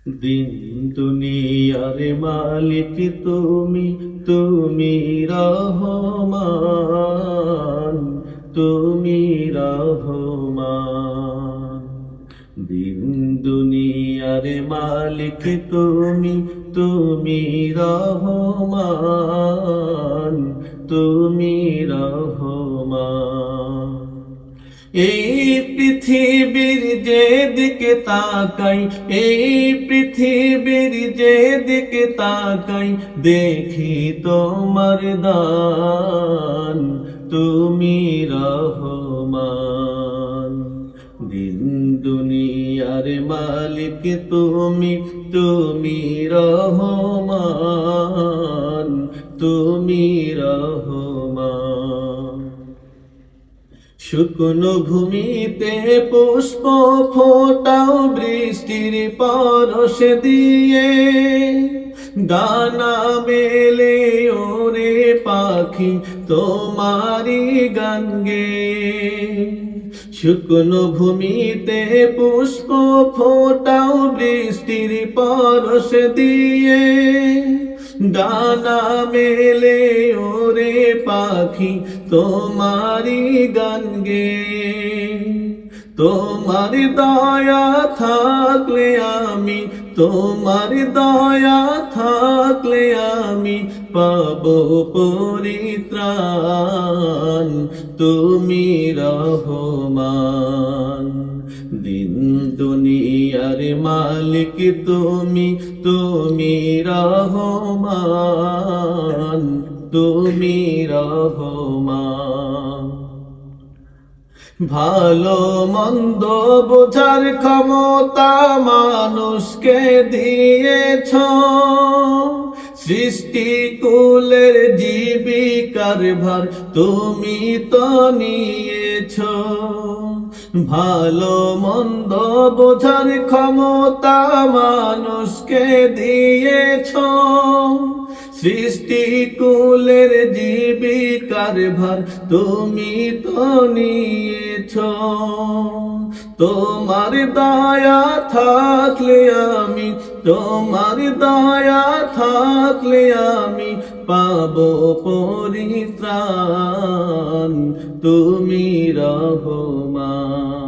দিন দুনিয়ার মালিক তুমি, তুমি রহমান, তুমি রহমান। দিন দুনিয়ার মালিক তুমি, তুমি রহমান, তুমি রহমান। এই পৃথিবীর যেদিকে তাকাই, এই পৃথিবীর যেদিকে তাকাই, দেখি তোমার দান, তুমি রহমান। দিন দুনিয়ার মালিক তুমি, তুমি রহমান, তুমি রহমান। শুকনো ভূমিতে পুষ্প ফোটাও বৃষ্টির পরশ দিয়ে, দানা মেলে ওরে পাখি তোমারি গান গেয়ে। শুকনো ভূমিতে পুষ্প ফোটাও বৃষ্টির পরশ দিয়ে, দানা মেলে ওরে পাখি তোমারি গান গেয়ে। তোমার দয়া থাকলে আমি, তোমার দয়া থাকলে আমি পাবো পরিত্রাণ, তুমি রহমান। দিন দুনিয়ার মালিক তুমি, তুমি রহমান, তুমি রহমান। ভালো মন্দ বোঝার ক্ষমতা মানুষকে দিয়েছ, সৃষ্টি কুলের জীবিকার ভার তুমি তো নিয়েছ। ভালো মন্দ বোঝার ক্ষমতা মানুষকে দিয়েছ, সৃষ্টি কুলের জীবিকার ভার তুমি তো নিয়েছ। তোমার দয়া থাকলে আমি, তোমার দয়া থাকলে আমি পাবো পরিত্রাণ, তুমি রহমান।